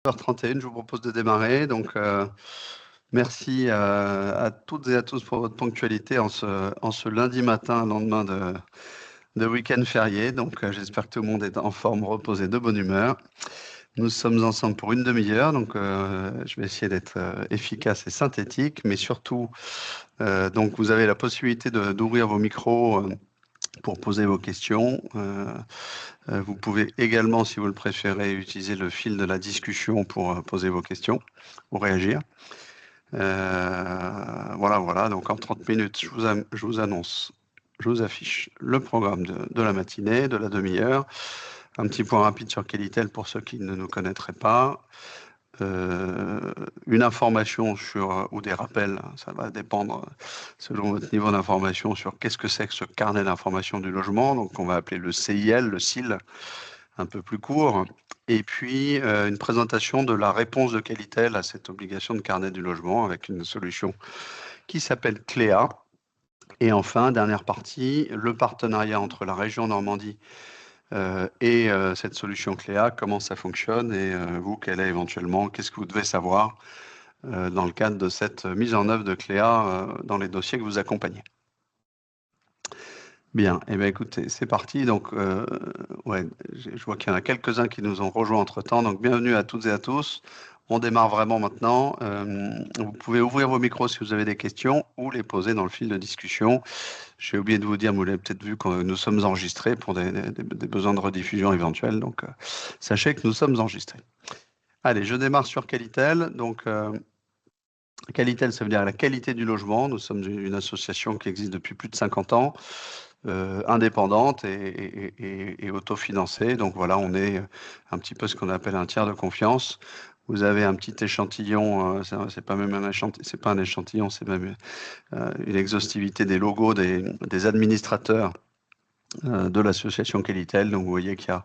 9h31, je vous propose de démarrer. Donc, merci à toutes et à tous pour votre ponctualité en ce lundi matin, lendemain de week-end férié. Donc, j'espère que tout le monde est en forme, reposé, de bonne humeur. Nous sommes ensemble pour une demi-heure, donc je vais essayer d'être efficace et synthétique, mais surtout, donc vous avez la possibilité d'ouvrir vos micros pour poser vos questions. Vous pouvez également, si vous le préférez, utiliser le fil de la discussion pour poser vos questions ou réagir. Voilà. Donc en 30 minutes, je vous annonce, je vous affiche le programme de la matinée, de la demi-heure. Un petit point rapide sur Qualitel pour ceux qui ne nous connaîtraient pas. Une information ou des rappels, ça va dépendre selon votre niveau d'information sur qu'est-ce que c'est que ce carnet d'information du logement, donc on va appeler le CIL, le CIL, un peu plus court, et puis une présentation de la réponse de Qualitel à cette obligation de carnet du logement avec une solution qui s'appelle Cléa. Et enfin, dernière partie, le partenariat entre la région Normandie et cette solution Cléa, comment ça fonctionne et vous, qu'est-ce que vous devez savoir dans le cadre de cette mise en œuvre de Cléa dans les dossiers que vous accompagnez. Bien, eh bien écoutez, c'est parti. Donc, je vois qu'il y en a quelques-uns qui nous ont rejoints entre-temps. Donc, bienvenue à toutes et à tous. On démarre vraiment maintenant. Vous pouvez ouvrir vos micros si vous avez des questions ou les poser dans le fil de discussion. J'ai oublié de vous dire, vous l'avez peut-être vu, que nous sommes enregistrés pour des besoins de rediffusion éventuels. Donc, sachez que nous sommes enregistrés. Allez, je démarre sur Qualitel. Donc, Qualitel, ça veut dire la qualité du logement. Nous sommes une association qui existe depuis plus de 50 ans. Indépendante et autofinancée. Donc voilà, on est un petit peu ce qu'on appelle un tiers de confiance. Vous avez un petit échantillon, c'est pas même c'est pas un échantillon, c'est même une exhaustivité des logos des administrateurs de l'association Qualitel. Donc vous voyez qu'il y a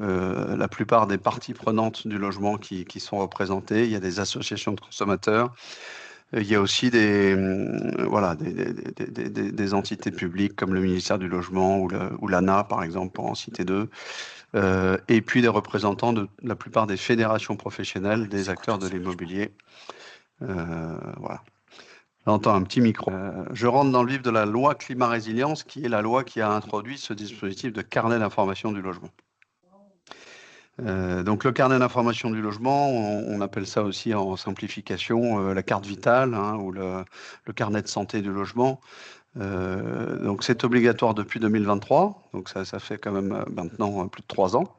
la plupart des parties prenantes du logement qui sont représentées. Il y a des associations de consommateurs. Il y a aussi des entités publiques comme le ministère du Logement ou l'ANA, par exemple, pour en citer deux. Et puis des représentants de la plupart des fédérations professionnelles, des acteurs de l'immobilier. Voilà. J'entends un petit micro. Je rentre dans le vif de la loi Climat Résilience, qui est la loi qui a introduit ce dispositif de carnet d'information du logement. Donc le carnet d'information du logement, on appelle ça aussi en simplification la carte vitale ou le carnet de santé du logement. Donc c'est obligatoire depuis 2023, donc ça fait quand même maintenant plus de 3 ans.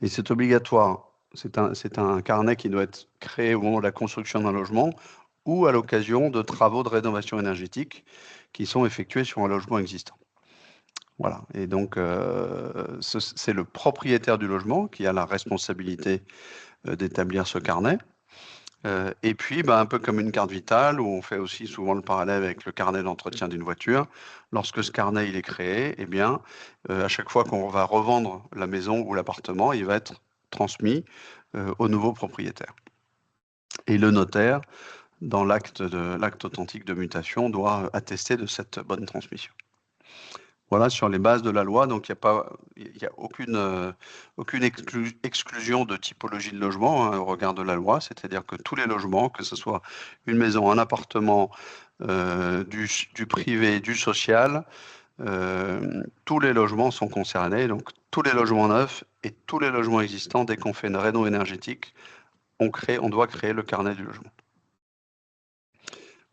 Et c'est obligatoire, c'est un carnet qui doit être créé au moment de la construction d'un logement ou à l'occasion de travaux de rénovation énergétique qui sont effectués sur un logement existant. Voilà, et donc c'est le propriétaire du logement qui a la responsabilité d'établir ce carnet. Et puis, un peu comme une carte vitale, où on fait aussi souvent le parallèle avec le carnet d'entretien d'une voiture, lorsque ce carnet il est créé, eh bien, à chaque fois qu'on va revendre la maison ou l'appartement, il va être transmis au nouveau propriétaire. Et le notaire, dans l'acte authentique de mutation, doit attester de cette bonne transmission. Voilà, sur les bases de la loi, donc il n'y a aucune exclusion de typologie de logement au regard de la loi, c'est-à-dire que tous les logements, que ce soit une maison, un appartement, du privé, du social, tous les logements sont concernés, donc tous les logements neufs et tous les logements existants, dès qu'on fait une réno énergétique, on doit créer le carnet du logement.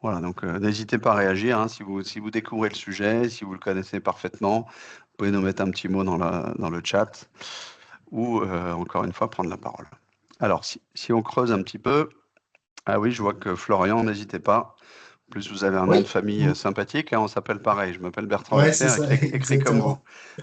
Voilà, donc n'hésitez pas à réagir si vous découvrez le sujet, si vous le connaissez parfaitement, vous pouvez nous mettre un petit mot dans le chat ou encore une fois prendre la parole. Alors, si on creuse un petit peu, ah oui, je vois que Florian, n'hésitez pas. En plus, vous avez un nom de famille sympathique, on s'appelle pareil. Je m'appelle Bertrand Leclerc, écrit comme vous.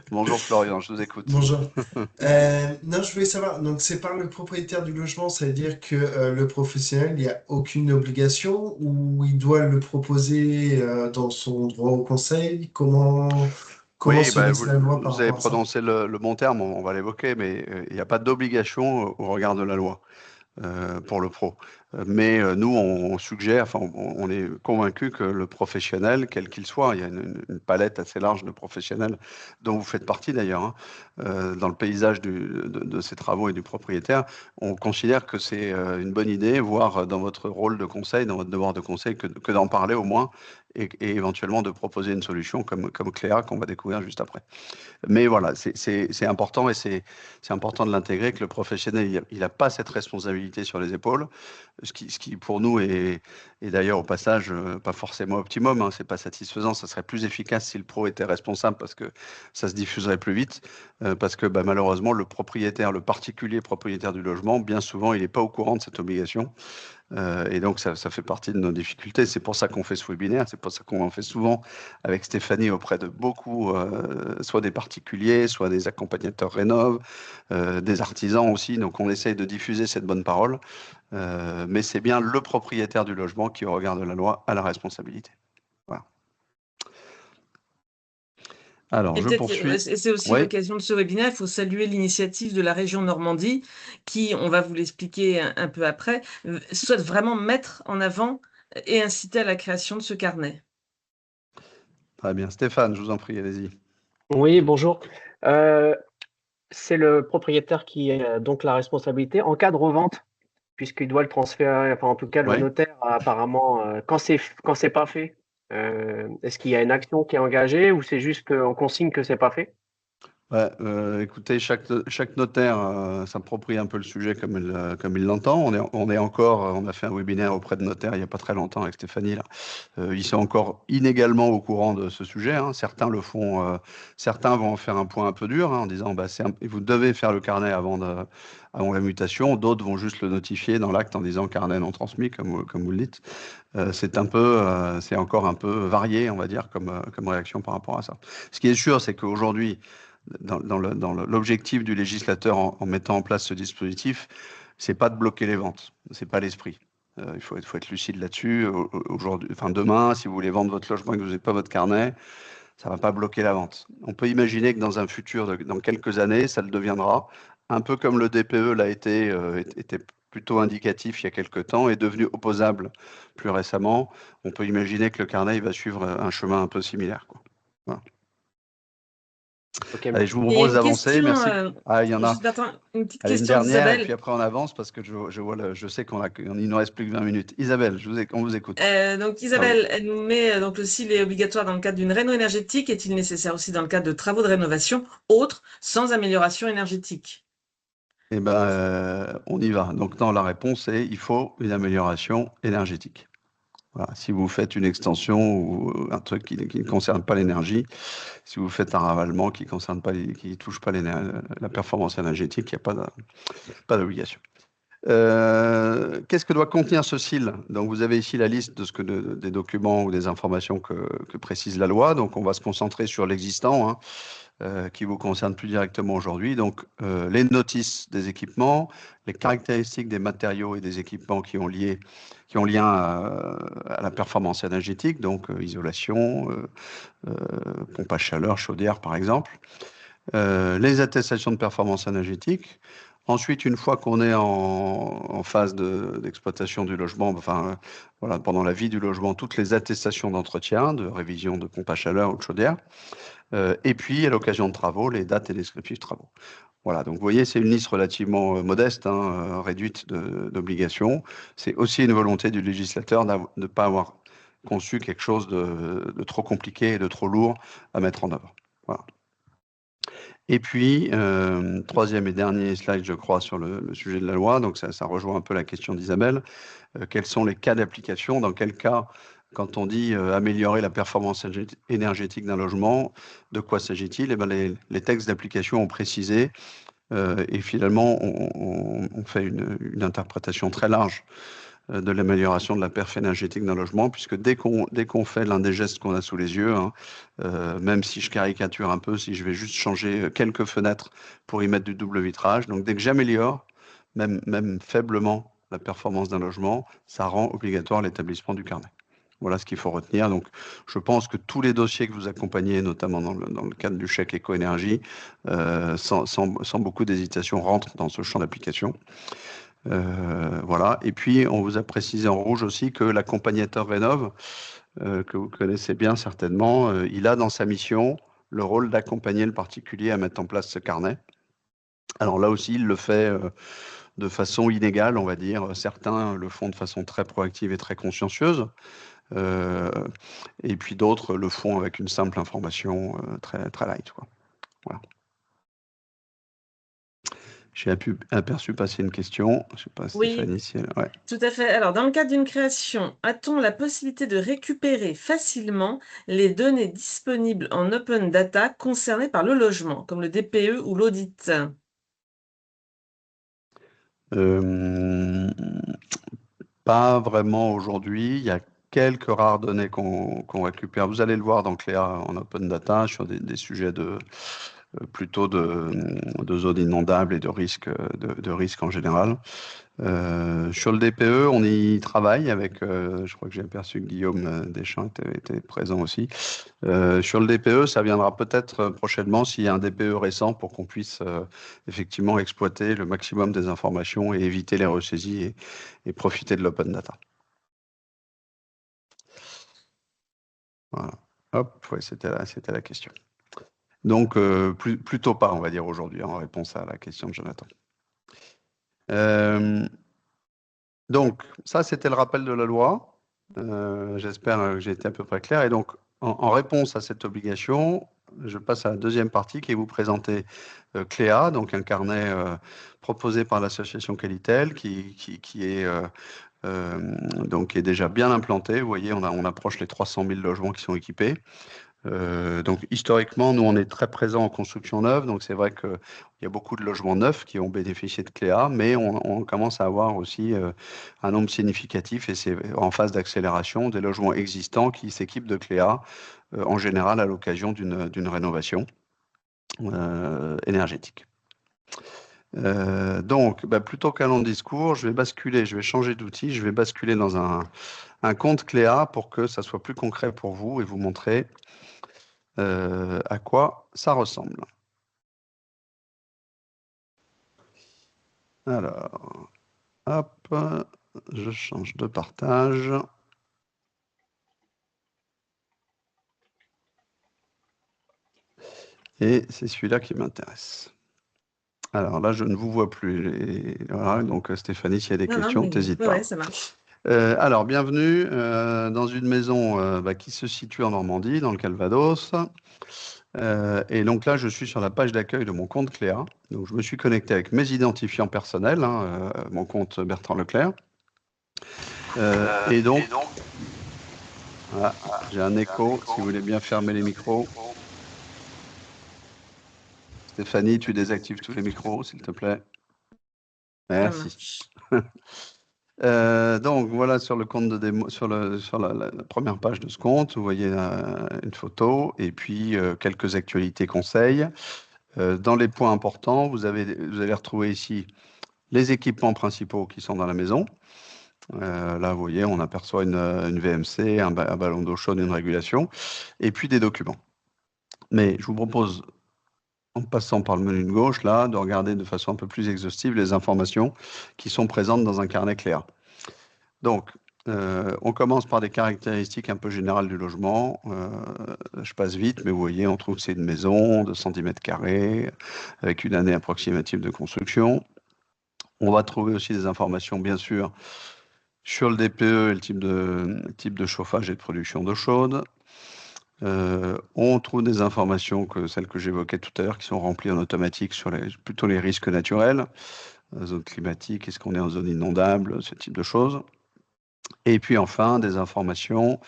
Bonjour Florian, je vous écoute. Bonjour. Non, je voulais savoir, donc c'est par le propriétaire du logement, ça veut dire que le professionnel, il n'y a aucune obligation ou il doit le proposer dans son droit au conseil? Comment Oui, se régit la loi par vous avez rapport à ça? prononcé le bon terme, on va l'évoquer, mais il n'y a pas d'obligation au regard de la loi pour le pro. Mais nous, on suggère, enfin, on est convaincu que le professionnel, quel qu'il soit, il y a une palette assez large de professionnels, dont vous faites partie d'ailleurs, hein, dans le paysage de ces travaux et du propriétaire, on considère que c'est une bonne idée, voire dans votre rôle de conseil, dans votre devoir de conseil, que d'en parler au moins, et éventuellement de proposer une solution comme Cléa, qu'on va découvrir juste après. Mais voilà, c'est important, et c'est important de l'intégrer, que le professionnel, il n'a pas cette responsabilité sur les épaules, ce qui pour nous est d'ailleurs au passage pas forcément optimum, hein, c'est pas satisfaisant. Ça serait plus efficace si le pro était responsable, parce que ça se diffuserait plus vite, parce que malheureusement le propriétaire, le particulier propriétaire du logement, bien souvent il n'est pas au courant de cette obligation. Et donc, ça fait partie de nos difficultés. C'est pour ça qu'on fait ce webinaire. C'est pour ça qu'on en fait souvent avec Stéphanie auprès de beaucoup, soit des particuliers, soit des accompagnateurs rénov', des artisans aussi. Donc, on essaye de diffuser cette bonne parole. Mais c'est bien le propriétaire du logement qui, au regard de la loi, a la responsabilité. Voilà. Alors, Et je peut-être, poursuis. c'est aussi Oui. l'occasion de ce webinaire, il faut saluer l'initiative de la région Normandie, qui, on va vous l'expliquer un peu après, souhaite vraiment mettre en avant et inciter à la création de ce carnet. Très bien. Stéphane, je vous en prie, allez-y. Oui, bonjour. C'est le propriétaire qui a donc la responsabilité en cas de revente, puisqu'il doit le transférer, enfin en tout cas le Oui. notaire apparemment, quand c'est pas fait, est-ce qu'il y a une action qui est engagée ou c'est juste on consigne que c'est pas fait? Ouais, écoutez, chaque notaire s'approprie un peu le sujet comme il l'entend. On est encore, on a fait un webinaire auprès de notaires il n'y a pas très longtemps avec Stéphanie là. Ils sont encore inégalement au courant de ce sujet, hein. Certains le font, certains vont en faire un point un peu dur, hein, en disant vous devez faire le carnet avant la mutation. D'autres vont juste le notifier dans l'acte en disant carnet non transmis, comme vous le dites. C'est encore un peu varié, on va dire, comme réaction par rapport à ça. Ce qui est sûr, c'est qu'aujourd'hui, dans l'objectif du législateur en mettant en place ce dispositif, c'est pas de bloquer les ventes, c'est pas l'esprit. Il faut être lucide là-dessus. Aujourd'hui, enfin demain, si vous voulez vendre votre logement et que vous n'avez pas votre carnet, ça va pas bloquer la vente. On peut imaginer que dans un futur, dans quelques années, ça le deviendra, un peu comme le DPE l'a été, était plutôt indicatif il y a quelques temps, est devenu opposable plus récemment. On peut imaginer que le carnet il va suivre un chemin un peu similaire, quoi. Voilà. Okay. Allez, je vous Il y a propose une d'avancer. question, Merci. Ah, il y en a. une petite Allez, une question dernière, et d'Isabelle. puis après on avance parce que je sais il nous reste plus que 20 minutes. Isabelle, on vous écoute. Donc Isabelle, elle nous met donc le CIL est obligatoire dans le cadre d'une réno énergétique. Est-il nécessaire aussi dans le cadre de travaux de rénovation autres sans amélioration énergétique? Eh ben, on y va. Donc, non, la réponse est il faut une amélioration énergétique. Voilà. Si vous faites une extension ou un truc qui ne concerne pas l'énergie, si vous faites un ravalement qui ne touche pas la performance énergétique, il n'y a pas d'obligation. Qu'est-ce que doit contenir ce CIL? Donc, vous avez ici la liste des documents ou des informations que précise la loi. Donc, on va se concentrer sur l'existant, hein, qui vous concerne plus directement aujourd'hui. Donc, les notices des équipements, les caractéristiques des matériaux et des équipements qui ont lien à la performance énergétique, donc isolation, pompe à chaleur, chaudière, par exemple. Les attestations de performance énergétique. Ensuite, une fois qu'on est en phase d'exploitation du logement, enfin, voilà, pendant la vie du logement, toutes les attestations d'entretien, de révision de pompe à chaleur ou de chaudière. Et puis, à l'occasion de travaux, les dates et descriptifs de travaux. Voilà, donc vous voyez, c'est une liste relativement modeste, hein, réduite d'obligations. C'est aussi une volonté du législateur de ne pas avoir conçu quelque chose de trop compliqué et de trop lourd à mettre en œuvre. Voilà. Et puis, troisième et dernier slide, je crois, sur le sujet de la loi, donc ça rejoint un peu la question d'Isabelle. Quels sont les cas d'application? Dans quel cas, quand on dit améliorer la performance énergétique d'un logement, de quoi s'agit-il? Eh ben, les textes d'application ont précisé, et finalement, on fait une interprétation très large de l'amélioration de la perf énergétique d'un logement, puisque dès qu'on fait l'un des gestes qu'on a sous les yeux, hein, même si je caricature un peu, si je vais juste changer quelques fenêtres pour y mettre du double vitrage, donc dès que j'améliore, même faiblement, la performance d'un logement, ça rend obligatoire l'établissement du carnet. Voilà ce qu'il faut retenir. Donc, je pense que tous les dossiers que vous accompagnez, notamment dans le cadre du chèque éco-énergie, sans beaucoup d'hésitation, rentrent dans ce champ d'application. Voilà. Et puis, on vous a précisé en rouge aussi que l'accompagnateur Rénov', que vous connaissez bien certainement, il a dans sa mission le rôle d'accompagner le particulier à mettre en place ce carnet. Alors là aussi, il le fait de façon inégale, on va dire. Certains le font de façon très proactive et très consciencieuse, et puis d'autres le font avec une simple information très, très light, quoi. Voilà. J'ai aperçu passer une question. Je ne sais pas, Oui. Stéphanie, si elle... Ouais. Tout à fait. Alors, dans le cadre d'une création, a-t-on la possibilité de récupérer facilement les données disponibles en open data concernées par le logement, comme le DPE ou l'audit? Pas vraiment aujourd'hui. Il y a quelques rares données qu'on récupère. Vous allez le voir dans Cléa en open data sur des sujets plutôt de zones inondables et de risques en général. Sur le DPE, on y travaille avec, je crois que j'ai aperçu que Guillaume Deschamps était présent aussi. Sur le DPE, ça viendra peut-être prochainement s'il y a un DPE récent pour qu'on puisse effectivement exploiter le maximum des informations et éviter les ressaisies et profiter de l'open data. Voilà. Hop, ouais, c'était la question. Donc, plutôt pas, on va dire, aujourd'hui, en réponse à la question de Jonathan. Donc, ça, c'était le rappel de la loi. J'espère que j'ai été à peu près clair. Et donc, en réponse à cette obligation, je passe à la deuxième partie qui est vous présenter Cléa, donc un carnet proposé par l'association Qualitel qui est donc qui est déjà bien implanté. Vous voyez, on approche les 300 000 logements qui sont équipés. Donc historiquement, nous on est très présents en construction neuve, donc c'est vrai qu'il y a beaucoup de logements neufs qui ont bénéficié de Cléa, mais on commence à avoir aussi un nombre significatif, et c'est en phase d'accélération, des logements existants qui s'équipent de Cléa, en général à l'occasion d'une rénovation énergétique. Donc, plutôt qu'un long discours, je vais changer d'outil, je vais basculer dans un compte Cléa pour que ça soit plus concret pour vous et vous montrer à quoi ça ressemble. Alors, hop, je change de partage. Et c'est celui-là qui m'intéresse. Alors là, je ne vous vois plus. Voilà, donc Stéphanie, s'il y a des questions, n'hésite pas. Ouais, ça marche. Alors, bienvenue dans une maison qui se situe en Normandie, dans le Calvados. Et donc là, je suis sur la page d'accueil de mon compte Cléa. Donc, je me suis connecté avec mes identifiants personnels, mon compte Bertrand Leclerc. Et donc, voilà, j'ai un écho, si vous voulez bien fermer les micros. Stéphanie, tu désactives tous les micros, s'il te plaît. Merci. Donc voilà, sur le compte de démo, sur la première page de ce compte, vous voyez une photo et puis quelques actualités conseils. Dans les points importants, vous allez retrouver ici les équipements principaux qui sont dans la maison. Là, vous voyez, on aperçoit une VMC, un ballon d'eau chaude, une régulation, et puis des documents. Mais je vous propose, en passant par le menu de gauche, là, de regarder de façon un peu plus exhaustive les informations qui sont présentes dans un carnet Cléa. Donc, on commence par des caractéristiques un peu générales du logement. Je passe vite, mais vous voyez, on trouve que c'est une maison de centimètres carrés, avec une année approximative de construction. On va trouver aussi des informations, bien sûr, sur le DPE et le type de chauffage et de production d'eau chaude. On trouve des informations celles que j'évoquais tout à l'heure, qui sont remplies en automatique sur plutôt les risques naturels, zone climatique, est-ce qu'on est en zone inondable, ce type de choses. Et puis enfin, des informations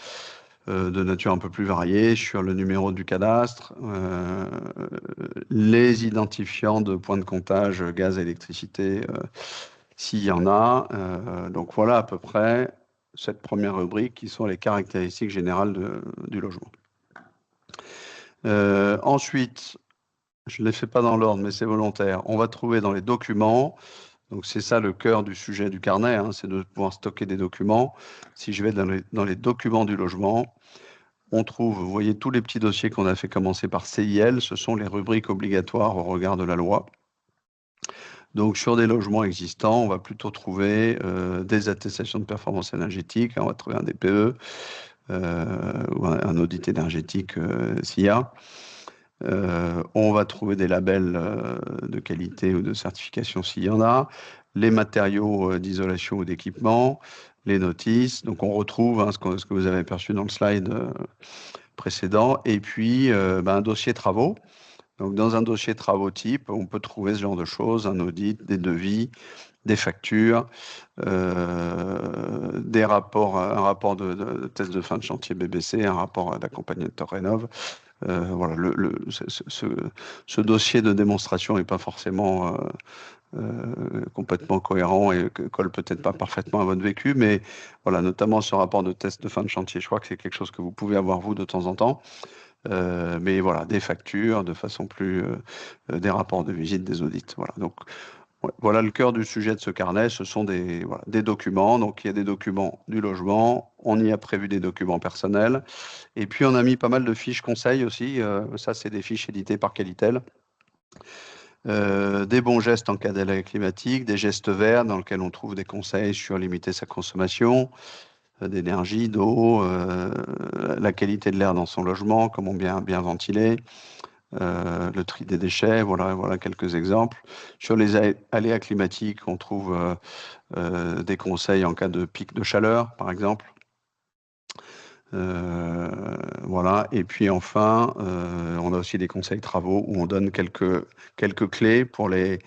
de nature un peu plus variée sur le numéro du cadastre, les identifiants de points de comptage gaz, électricité, s'il y en a. Donc voilà à peu près cette première rubrique qui sont les caractéristiques générales du logement. Ensuite, je ne les fais pas dans l'ordre, mais c'est volontaire. On va trouver dans les documents, donc c'est ça le cœur du sujet du carnet, c'est de pouvoir stocker des documents. Si je vais dans les documents du logement, on trouve, vous voyez, tous les petits dossiers qu'on a fait commencer par CIL, ce sont les rubriques obligatoires au regard de la loi. Donc, sur des logements existants, on va plutôt trouver des attestations de performance énergétique, on va trouver un DPE ou un audit énergétique s'il y a. On va trouver des labels de qualité ou de certification s'il y en a, les matériaux d'isolation ou d'équipement, les notices. Donc, on retrouve ce que vous avez aperçu dans le slide précédent, et puis un dossier travaux. Donc, dans un dossier travaux type, on peut trouver ce genre de choses, un audit, des devis, des factures, des rapports, un rapport de test de fin de chantier BBC, un rapport d'accompagnateur Rénov'. Voilà, ce dossier de démonstration n'est pas forcément complètement cohérent et colle peut-être pas parfaitement à votre vécu, mais voilà, notamment ce rapport de test de fin de chantier, je crois que c'est quelque chose que vous pouvez avoir vous de temps en temps. Mais voilà, des factures, de façon plus des rapports de visite, des audits. Voilà, donc voilà le cœur du sujet de ce carnet, ce sont des documents. Donc il y a des documents du logement, on y a prévu des documents personnels, et puis on a mis pas mal de fiches conseils aussi. Ça, c'est des fiches éditées par Qualitel. Des bons gestes en cas d'aléa climatique, des gestes verts dans lesquels on trouve des conseils sur limiter sa consommation d'énergie, d'eau, la qualité de l'air dans son logement, comment bien ventiler, le tri des déchets, voilà quelques exemples. Sur les aléas climatiques, on trouve des conseils en cas de pic de chaleur, par exemple. Voilà. Et puis enfin, on a aussi des conseils travaux où on donne quelques clés pour les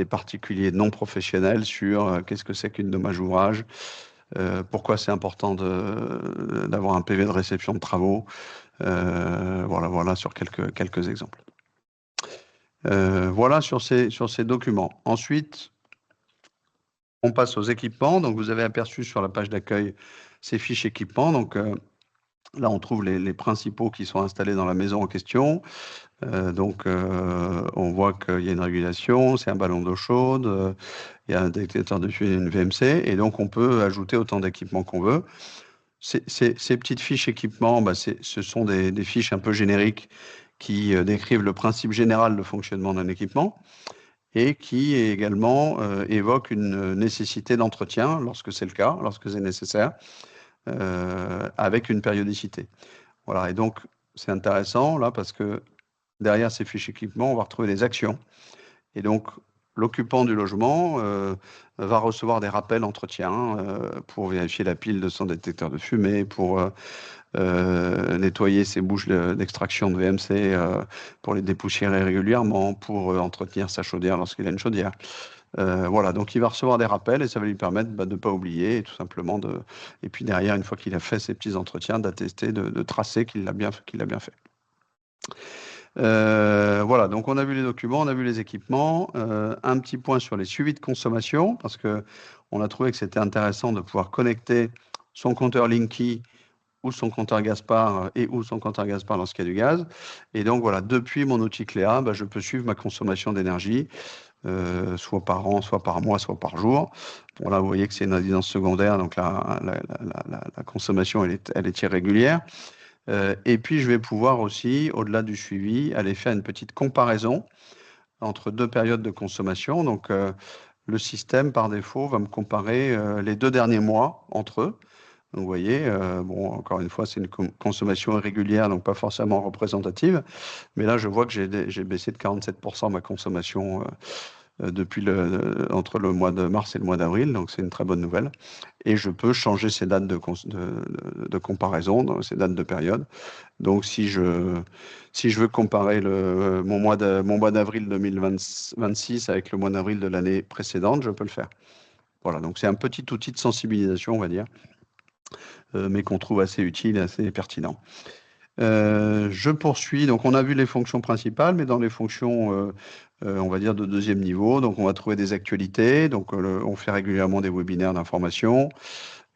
particuliers non professionnels sur qu'est-ce que c'est qu'une dommage ouvrage, pourquoi c'est important d'avoir un PV de réception de travaux. Voilà sur quelques exemples. Voilà sur ces documents. Ensuite, on passe aux équipements. Donc, vous avez aperçu sur la page d'accueil ces fiches équipements. Donc, là, on trouve les principaux qui sont installés dans la maison en question. On voit qu'il y a une régulation, c'est un ballon d'eau chaude, il y a un détecteur de fuite et une VMC, et donc on peut ajouter autant d'équipements qu'on veut. Ces petites fiches équipements, ce sont des fiches un peu génériques qui décrivent le principe général de fonctionnement d'un équipement et qui également évoquent une nécessité d'entretien, lorsque c'est le cas, lorsque c'est nécessaire, avec une périodicité. Voilà, et donc c'est intéressant là parce que derrière ces fiches équipements, on va retrouver des actions. Et donc, l'occupant du logement va recevoir des rappels entretien pour vérifier la pile de son détecteur de fumée, pour nettoyer ses bouches d'extraction de VMC, pour les dépoussiérer régulièrement, pour entretenir sa chaudière lorsqu'il a une chaudière. Voilà, donc il va recevoir des rappels et ça va lui permettre de ne pas oublier et tout simplement et puis derrière, une fois qu'il a fait ses petits entretiens, d'attester, de tracer qu'il l'a bien fait. Voilà, donc on a vu les documents, on a vu les équipements. Un petit point sur les suivis de consommation, parce qu'on a trouvé que c'était intéressant de pouvoir connecter son compteur Linky ou son compteur Gaspard ou son compteur Gaspard lorsqu'il y a du gaz. Et donc voilà, depuis mon outil Cléa, je peux suivre ma consommation d'énergie, soit par an, soit par mois, soit par jour. Bon, là, vous voyez que c'est une résidence secondaire, donc la consommation, elle est irrégulière. Et puis, je vais pouvoir aussi, au-delà du suivi, aller faire une petite comparaison entre deux périodes de consommation. Donc, le système, par défaut, va me comparer les 2 derniers mois entre eux. Donc, vous voyez, encore une fois, c'est une consommation irrégulière, donc pas forcément représentative. Mais là, je vois que j'ai baissé de 47% ma consommation depuis entre le mois de mars et le mois d'avril, donc c'est une très bonne nouvelle. Et je peux changer ces dates de comparaison, ces dates de période. Donc si je veux comparer mon mois d'avril 2026 avec le mois d'avril de l'année précédente, je peux le faire. Voilà, donc c'est un petit outil de sensibilisation, on va dire, mais qu'on trouve assez utile et assez pertinent. Je poursuis. Donc, on a vu les fonctions principales, mais dans les fonctions, on va dire, de deuxième niveau, donc on va trouver des actualités. Donc, on fait régulièrement des webinaires d'information.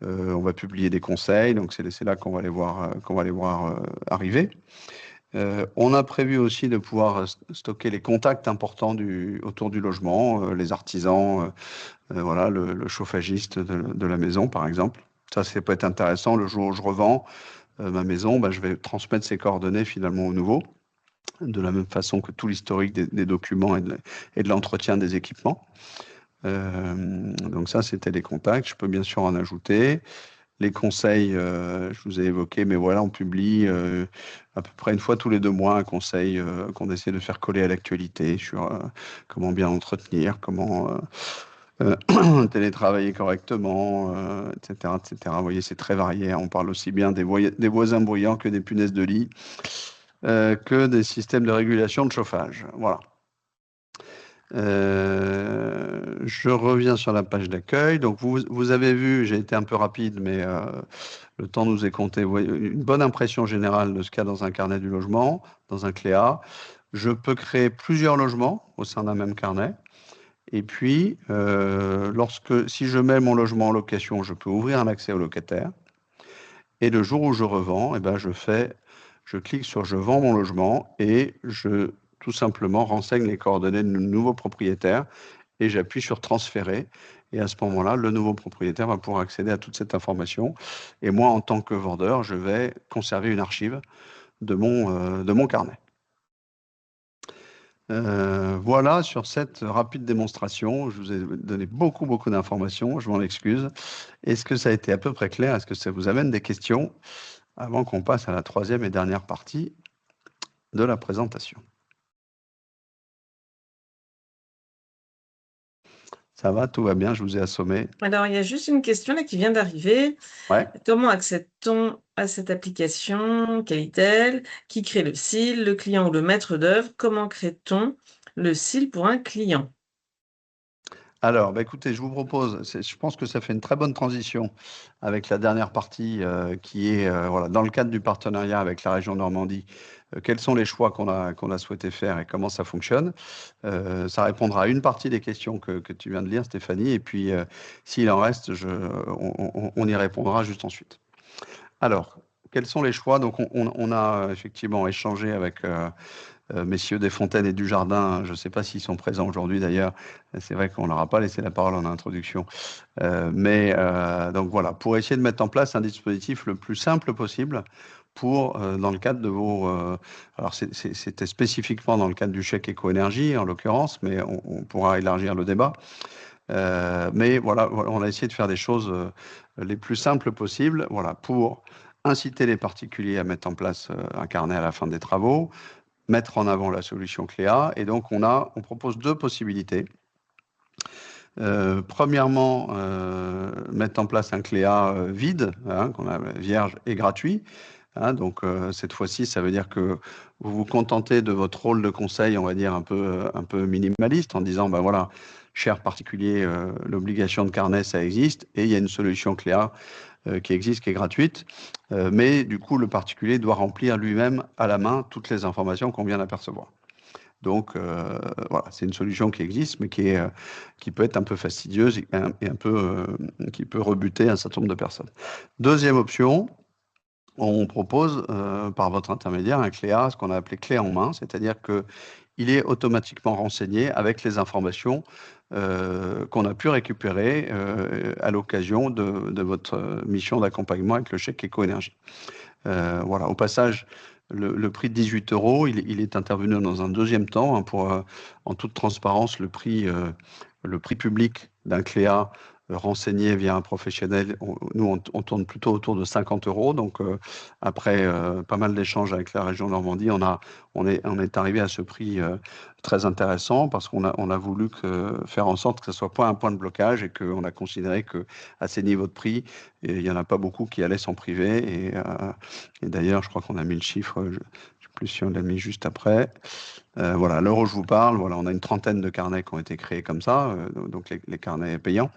On va publier des conseils. Donc, c'est là qu'on va les voir arriver. On a prévu aussi de pouvoir stocker les contacts importants autour du logement, les artisans, voilà, le chauffagiste de la maison, par exemple. Ça peut être intéressant le jour où je revends ma maison, je vais transmettre ces coordonnées finalement au nouveau. de la même façon que tout l'historique des documents et de l'entretien des équipements. Donc ça, c'était les contacts. Je peux bien sûr en ajouter. Les conseils, je vous ai évoqué, mais voilà, on publie à peu près une fois tous les 2 mois un conseil qu'on essaie de faire coller à l'actualité sur comment bien entretenir, comment télétravailler correctement, etc., etc. Vous voyez, c'est très varié. On parle aussi bien des voisins bruyants que des punaises de lit, que des systèmes de régulation de chauffage. Voilà. Je reviens sur la page d'accueil. Donc, vous avez vu, j'ai été un peu rapide, mais le temps nous est compté. Vous voyez, une bonne impression générale de ce qu'il y a dans un carnet du logement, dans un CLEA. Je peux créer plusieurs logements au sein d'un même carnet. Et puis, si je mets mon logement en location, je peux ouvrir un accès au locataire. Et le jour où je revends, eh ben, je clique sur « Je vends mon logement » et je tout simplement renseigne les coordonnées du nouveau propriétaire et j'appuie sur « Transférer ». Et à ce moment-là, le nouveau propriétaire va pouvoir accéder à toute cette information. Et moi, en tant que vendeur, je vais conserver une archive de mon carnet. Voilà sur cette rapide démonstration. Je vous ai donné beaucoup d'informations, je m'en excuse. Est-ce que ça a été à peu près clair? Est-ce que ça vous amène des questions avant qu'on passe à la 3e et dernière partie de la présentation? Ça va, tout va bien, je vous ai assommé. Alors, il y a juste une question là qui vient d'arriver. Ouais. Comment accède-t-on à cette application? Quelle est-elle? Qui crée le SIL, le client ou le maître d'œuvre? Comment crée-t-on le SIL pour un client? Alors, bah, écoutez, je vous propose, je pense que ça fait une très bonne transition avec la dernière partie qui est, voilà, dans le cadre du partenariat avec la région Normandie, quels sont les choix qu'on a souhaité faire et comment ça fonctionne. Ça répondra à une partie des questions que tu viens de lire, Stéphanie, et puis s'il en reste, on y répondra juste ensuite. Alors, quels sont les choix? Donc, on a effectivement échangé avec messieurs Desfontaines et Dujardin. Je ne sais pas s'ils sont présents aujourd'hui d'ailleurs. C'est vrai qu'on leur a pas laissé la parole en introduction. Donc voilà, pour essayer de mettre en place un dispositif le plus simple possible pour, dans le cadre de vos... alors c'était spécifiquement dans le cadre du chèque éco-énergie en l'occurrence, mais on pourra élargir le débat. Mais voilà, on a essayé de faire des choses les plus simples possibles, voilà, pour inciter les particuliers à mettre en place un carnet à la fin des travaux, mettre en avant la solution CLEA. Et donc, on propose 2 possibilités. Premièrement, mettre en place un CLEA vide, hein, qu'on a vierge et gratuit. Hein, donc, cette fois-ci, ça veut dire que vous vous contentez de votre rôle de conseil, on va dire un peu minimaliste, en disant, ben voilà, cher particulier, l'obligation de carnet, ça existe, et il y a une solution CLEA qui existe, qui est gratuite, mais du coup, le particulier doit remplir lui-même à la main toutes les informations qu'on vient d'apercevoir. Donc, voilà, c'est une solution qui existe, mais qui peut être un peu fastidieuse et un peu, qui peut rebuter un certain nombre de personnes. Deuxième option, on propose, par votre intermédiaire, un CLEA, ce qu'on a appelé clé en main, c'est-à-dire qu'il est automatiquement renseigné avec les informations qu'on a pu récupérer à l'occasion de votre mission d'accompagnement avec le chèque éco-énergie. Voilà, au passage, le prix de 18 €, il est intervenu dans un deuxième temps, hein, pour, en toute transparence, le prix public d'un CLEA renseigné via un professionnel, nous, on tourne plutôt autour de 50 €. Donc, après pas mal d'échanges avec la région Normandie, on est arrivé à ce prix très intéressant parce qu'on a voulu faire en sorte que ce soit pas un point de blocage et qu'on a considéré qu'à ces niveaux de prix, il n'y en a pas beaucoup qui allaient s'en priver. Et d'ailleurs, je crois qu'on a mis le chiffre, je ne sais plus si on l'a mis juste après. Voilà, à l'heure où je vous parle, voilà, on a une trentaine de carnets qui ont été créés comme ça, donc les carnets payants.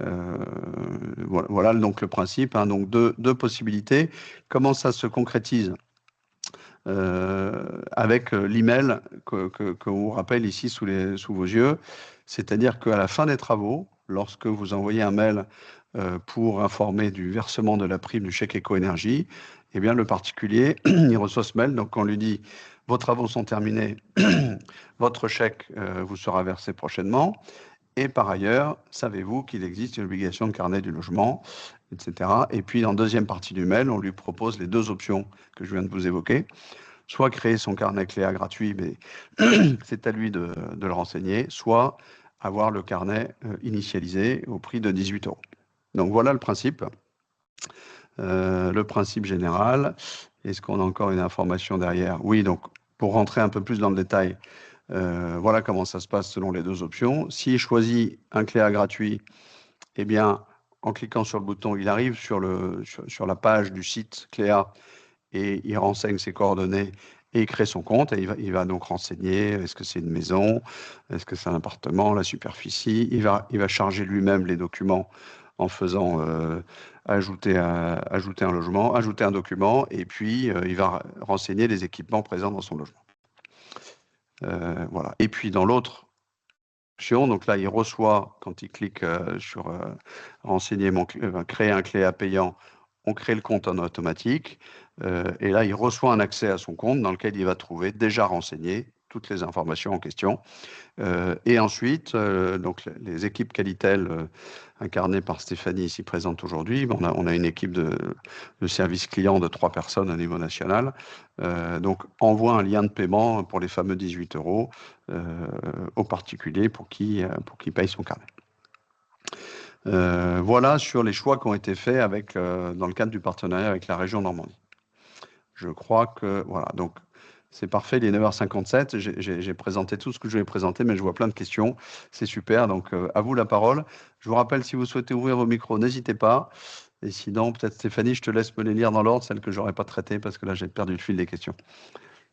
Voilà donc le principe, hein, donc deux possibilités. Comment ça se concrétise? Avec l'email que vous rappelle ici sous vos yeux, c'est-à-dire qu'à la fin des travaux, lorsque vous envoyez un mail pour informer du versement de la prime du chèque éco-énergie, eh bien le particulier, il reçoit ce mail, donc on lui dit « Vos travaux sont terminés, votre chèque vous sera versé prochainement ». Et par ailleurs, savez-vous qu'il existe une obligation de carnet du logement, etc. Et puis, dans la deuxième partie du mail, on lui propose les 2 options que je viens de vous évoquer. soit créer son carnet Cléa gratuit, mais c'est à lui de le renseigner, soit avoir le carnet initialisé au prix de 18 €. Donc voilà le principe général. Est-ce qu'on a encore une information derrière? Oui, donc pour rentrer un peu plus dans le détail, voilà comment ça se passe selon les deux options. S'il choisit un Cléa gratuit, eh bien, en cliquant sur le bouton, il arrive sur la page du site Cléa et il renseigne ses coordonnées et il crée son compte. Et il va donc renseigner, est-ce que c'est une maison, est-ce que c'est un appartement, la superficie. Il va charger lui-même les documents en faisant ajouter un logement, ajouter un document, et puis il va renseigner les équipements présents dans son logement. Voilà. Et puis dans l'autre option, donc là il reçoit, quand il clique sur renseigner créer un Cléa payant, on crée le compte en automatique, et là il reçoit un accès à son compte dans lequel il va trouver déjà renseigné toutes les informations en question. Et ensuite, donc les équipes Qualitel incarnées par Stéphanie ici présente aujourd'hui, on a une équipe de service client de 3 personnes au niveau national, donc envoie un lien de paiement pour les fameux 18 € aux particuliers pour qui paye son carnet. Voilà sur les choix qui ont été faits dans le cadre du partenariat avec la région Normandie. Je crois que voilà, donc c'est parfait, il est 9h57, j'ai présenté tout ce que je voulais présenter, mais je vois plein de questions, c'est super, donc à vous la parole. Je vous rappelle, si vous souhaitez ouvrir vos micros, n'hésitez pas, et sinon, peut-être Stéphanie, je te laisse me les lire dans l'ordre, celles que je n'aurais pas traitées, parce que là, j'ai perdu le fil des questions.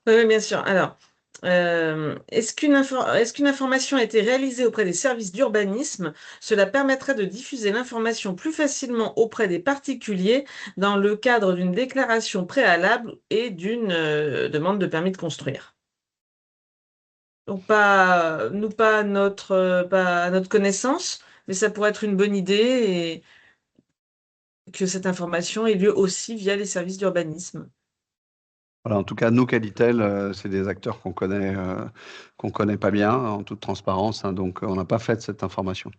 Oui, bien sûr. Alors, est-ce qu'une information a été réalisée auprès des services d'urbanisme? Cela permettrait de diffuser l'information plus facilement auprès des particuliers dans le cadre d'une déclaration préalable et d'une demande de permis de construire. Donc pas à notre connaissance, mais ça pourrait être une bonne idée et que cette information ait lieu aussi via les services d'urbanisme. Voilà, en tout cas, nous, Qualitel, c'est des acteurs qu'on connaît pas bien, en toute transparence, hein, donc on n'a pas fait de cette information.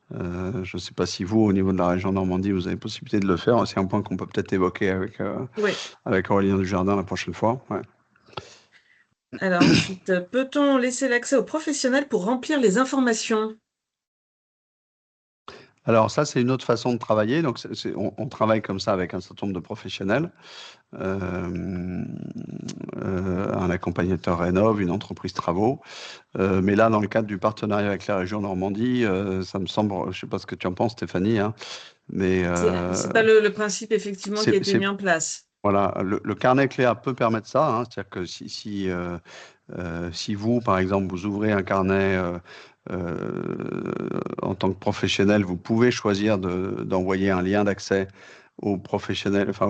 Je ne sais pas si vous, au niveau de la région Normandie, vous avez possibilité de le faire. C'est un point qu'on peut peut-être évoquer avec Aurélien Dujardin la prochaine fois. Ouais. Alors ensuite, peut-on laisser l'accès aux professionnels pour remplir les informations? Alors ça, c'est une autre façon de travailler. Donc, on travaille comme ça avec un certain nombre de professionnels. Un accompagnateur rénov, une entreprise travaux. Mais là, dans le cadre du partenariat avec la région Normandie, ça me semble, je ne sais pas ce que tu en penses, Stéphanie, hein, mais C'est pas le principe effectivement qui a été mis en place. Voilà, le carnet Cléa peut permettre ça, hein, c'est-à-dire que si vous, par exemple, vous ouvrez un carnet en tant que professionnel, vous pouvez choisir d'envoyer un lien d'accès aux professionnels, enfin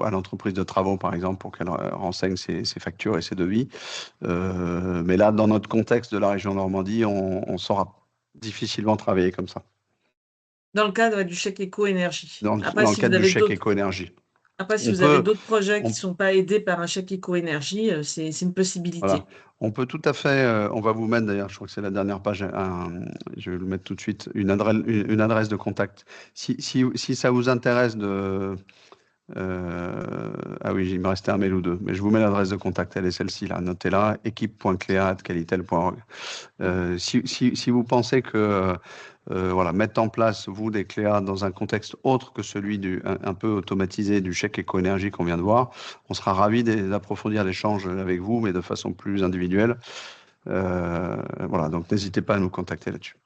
à l'entreprise de travaux, par exemple, pour qu'elle renseigne ses factures et ses devis. Mais là, dans notre contexte de la région Normandie, on saura difficilement travailler comme ça. Dans le cadre du chèque éco-énergie. Dans le cadre du chèque éco-énergie. Après, si vous avez d'autres projets qui ne sont pas aidés par un chèque éco-énergie, c'est une possibilité. Voilà. On peut tout à fait, on va vous mettre d'ailleurs, je crois que c'est la dernière page, je vais le mettre tout de suite, une adresse de contact. Si ça vous intéresse ah oui, il me restait un mail ou deux, mais je vous mets l'adresse de contact, elle est celle-ci, là, notez-la, équipe.cléa@qualitel.org. Si vous pensez que voilà, mettre en place, vous, des Cléa dans un contexte autre que celui un peu automatisé du chèque éco-énergie qu'on vient de voir, on sera ravis d'approfondir l'échange avec vous, mais de façon plus individuelle. Voilà, donc n'hésitez pas à nous contacter là-dessus.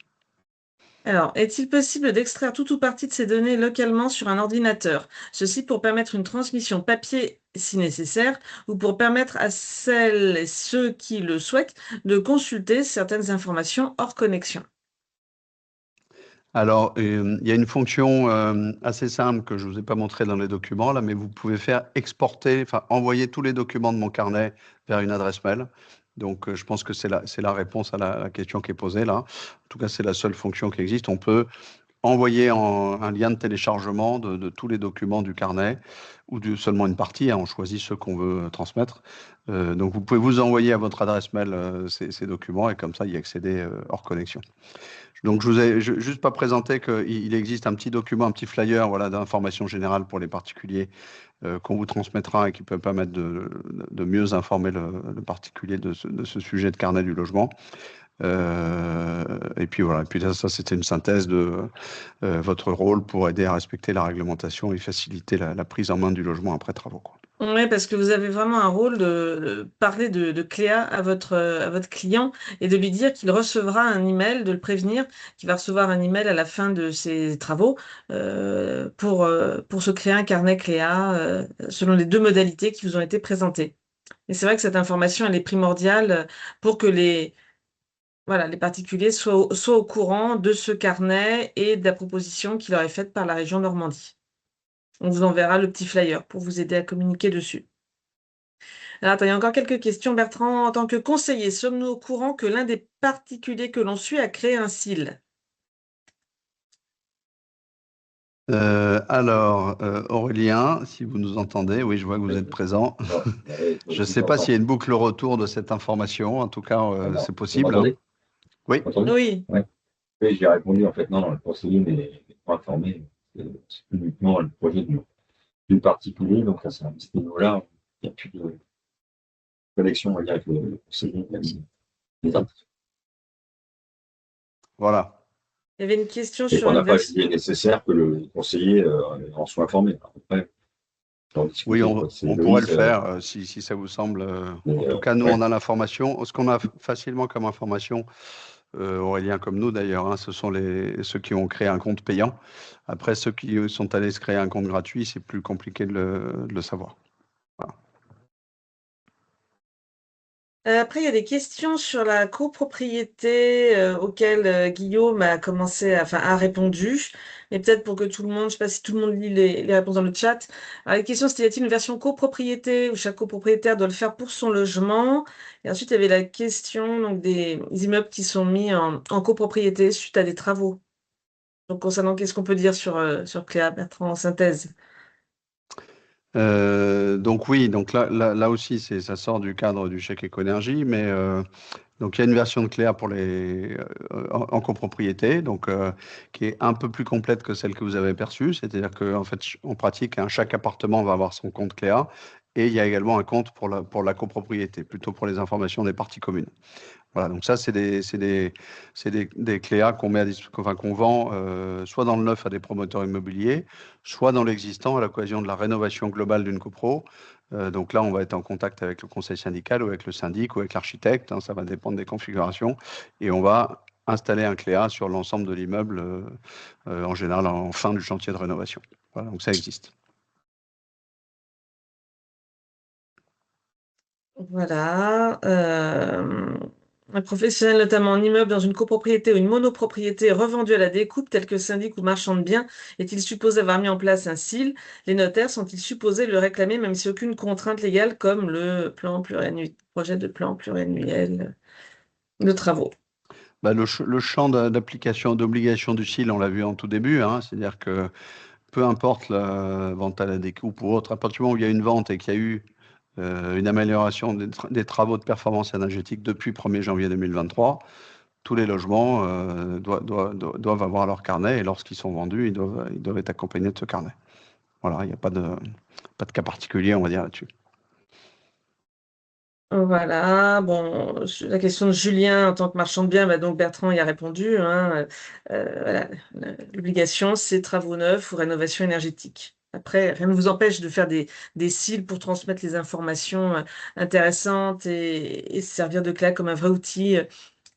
Alors, est-il possible d'extraire tout ou partie de ces données localement sur un ordinateur? Ceci pour permettre une transmission papier si nécessaire, ou pour permettre à celles et ceux qui le souhaitent de consulter certaines informations hors connexion. Alors, il y a une fonction assez simple que je ne vous ai pas montré dans les documents, là, mais vous pouvez faire exporter, enfin envoyer tous les documents de mon carnet vers une adresse mail. Donc, je pense que c'est la réponse à la question qui est posée là. En tout cas, c'est la seule fonction qui existe. On peut envoyer un lien de téléchargement de tous les documents du carnet, ou seulement une partie, hein, on choisit ceux qu'on veut transmettre. Donc, vous pouvez vous envoyer à votre adresse mail ces documents et comme ça, y accéder hors connexion. Donc, je vous ai juste pas présenté qu'il existe un petit document, un petit flyer voilà, d'information générale pour les particuliers qu'on vous transmettra et qui peut permettre de mieux informer le particulier de ce sujet de carnet du logement. Et puis voilà, et puis ça c'était une synthèse de votre rôle pour aider à respecter la réglementation et faciliter la prise en main du logement après travaux, quoi. Oui, parce que vous avez vraiment un rôle de parler de Cléa à votre client et de lui dire qu'il recevra un email, de le prévenir qu'il va recevoir un email à la fin de ses travaux pour se créer un carnet Cléa selon les 2 modalités qui vous ont été présentées. Et c'est vrai que cette information, elle est primordiale pour que les particuliers soient au courant de ce carnet et de la proposition qui leur est faite par la région Normandie. On vous enverra le petit flyer pour vous aider à communiquer dessus. Alors, attends, il y a encore quelques questions. Bertrand, en tant que conseiller, sommes-nous au courant que l'un des particuliers que l'on suit a créé un SIL? Aurélien, si vous nous entendez, oui, je vois que vous êtes présent. Je ne sais pas s'il y a une boucle retour de cette information. En tout cas, c'est possible. Oui. Oui. Oui, j'ai répondu en fait, non, le conseiller n'est pas informé. C'est uniquement le projet du particulier, donc là, c'est à ce niveau-là, il n'y a plus de connexion, on va dire, avec le conseiller. Voilà. Il y avait une question Et sur on n'a une pas version. jugé nécessaire que le conseiller en soit informé. Après, Oui, on pourrait le faire si ça vous semble. En tout cas, nous, on a l'information. Ce qu'on a facilement comme information, Aurélien comme nous d'ailleurs, hein, ce sont ceux qui ont créé un compte payant. Après, ceux qui sont allés se créer un compte gratuit, c'est plus compliqué de le savoir. Voilà. Après, il y a des questions sur la copropriété auxquelles Guillaume a répondu. Et peut-être pour que tout le monde, je ne sais pas si tout le monde lit les réponses dans le chat. Alors, la question, c'était, y a-t-il une version copropriété où chaque copropriétaire doit le faire pour son logement? Et ensuite, il y avait la question donc, des immeubles qui sont mis en copropriété suite à des travaux. Donc, concernant, qu'est-ce qu'on peut dire sur Cléa, Bertrand, en synthèse? Donc oui, donc là aussi, ça sort du cadre du chèque éco-énergie, mais donc il y a une version de Cléa pour en copropriété, donc qui est un peu plus complète que celle que vous avez perçue, c'est-à-dire qu'en fait, en pratique, chaque appartement va avoir son compte Cléa, et il y a également un compte pour la copropriété, plutôt pour les informations des parties communes. Voilà, donc ça, c'est des Cléa qu'on vend soit dans le neuf à des promoteurs immobiliers, soit dans l'existant à l'occasion de la rénovation globale d'une copro. Donc là, on va être en contact avec le conseil syndical ou avec le syndic ou avec l'architecte, hein, ça va dépendre des configurations, et on va installer un Cléa sur l'ensemble de l'immeuble, en général en fin du chantier de rénovation. Voilà, donc ça existe. Voilà. Un professionnel, notamment en immeuble, dans une copropriété ou une monopropriété revendue à la découpe, tel que syndic ou marchand de biens, est-il supposé avoir mis en place un SIL? Les notaires sont-ils supposés le réclamer, même si aucune contrainte légale, comme le projet de plan pluriannuel de travaux? Le champ d'application d'obligation du SIL, on l'a vu en tout début, hein, c'est-à-dire que peu importe la vente à la découpe ou autre, à partir du moment où il y a une vente et qu'il y a eu une amélioration des travaux de performance énergétique depuis 1er janvier 2023, tous les logements doivent avoir leur carnet et lorsqu'ils sont vendus, ils doivent être accompagnés de ce carnet. Voilà, il n'y a pas de cas particulier, on va dire, là-dessus. Voilà, bon, la question de Julien en tant que marchand de biens, donc Bertrand y a répondu, hein, voilà, l'obligation, c'est travaux neufs ou rénovation énergétique. Après, rien ne vous empêche de faire des SIL pour transmettre les informations intéressantes et se servir de Cléa comme un vrai outil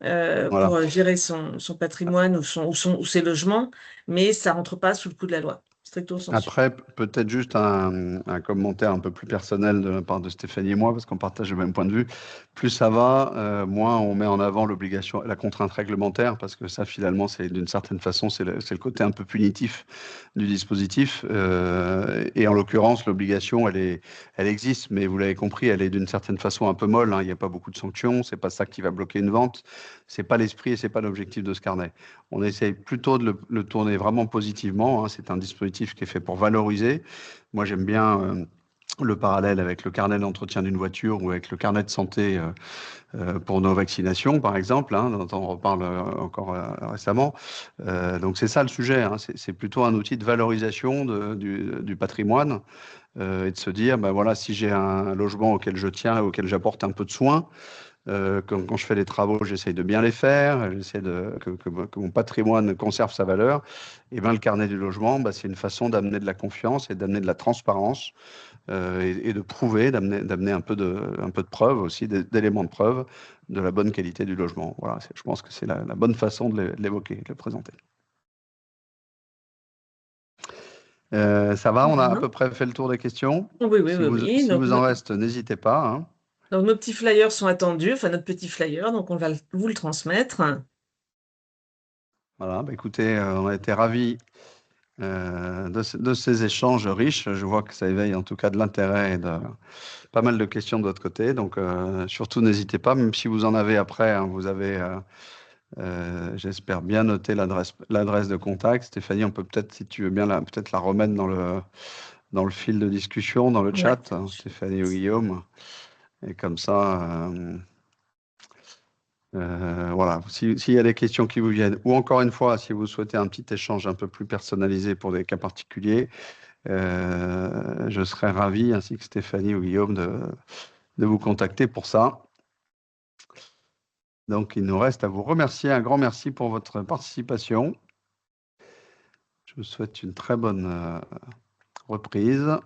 Voilà. pour gérer son patrimoine ou ses logements, mais ça rentre pas sous le coup de la loi. Stricto sensu. Après, peut-être juste un commentaire un peu plus personnel de la part de Stéphanie et moi, parce qu'on partage le même point de vue. Plus ça va, moins on met en avant l'obligation, la contrainte réglementaire, parce que ça, finalement, c'est d'une certaine façon, c'est le côté un peu punitif du dispositif. Et en l'occurrence, l'obligation, elle existe, mais vous l'avez compris, elle est d'une certaine façon un peu molle, hein. Il n'y a pas beaucoup de sanctions, c'est pas ça qui va bloquer une vente, c'est pas l'esprit et c'est pas l'objectif de ce carnet. On essaye plutôt de le tourner vraiment positivement, hein. C'est un dispositif qui est fait pour valoriser. Moi, j'aime bien le parallèle avec le carnet d'entretien d'une voiture ou avec le carnet de santé pour nos vaccinations, par exemple, hein, dont on reparle encore récemment. Donc c'est ça le sujet, hein, c'est plutôt un outil de valorisation du patrimoine et de se dire, ben voilà, si j'ai un logement auquel je tiens, auquel j'apporte un peu de soin, quand je fais les travaux, j'essaye de bien les faire, j'essaie que mon patrimoine conserve sa valeur. Et ben le carnet du logement, ben, c'est une façon d'amener de la confiance et d'amener de la transparence et de prouver, d'amener un peu de preuve aussi, d'éléments de preuve de la bonne qualité du logement. Voilà, je pense que c'est la bonne façon de l'évoquer, de le présenter. Ça va, on a à peu près fait le tour des questions. Oui. Si Donc, vous en reste, n'hésitez pas. Hein. Donc, nos petits flyers sont attendus, enfin notre petit flyer, donc on va vous le transmettre. Voilà, bah écoutez, on a été ravis de ces échanges riches. Je vois que ça éveille en tout cas de l'intérêt et pas mal de questions de votre côté. Donc, surtout, n'hésitez pas, même si vous en avez après, hein, vous avez, j'espère, bien noté l'adresse de contact. Stéphanie, on peut peut-être, si tu veux bien, peut-être la remettre dans le fil de discussion, dans le chat, hein, Stéphanie ou Guillaume. Et comme ça, voilà, s'il y a des questions qui vous viennent, ou encore une fois, si vous souhaitez un petit échange un peu plus personnalisé pour des cas particuliers, je serais ravi, ainsi que Stéphanie ou Guillaume, de vous contacter pour ça. Donc, il nous reste à vous remercier. Un grand merci pour votre participation. Je vous souhaite une très bonne reprise.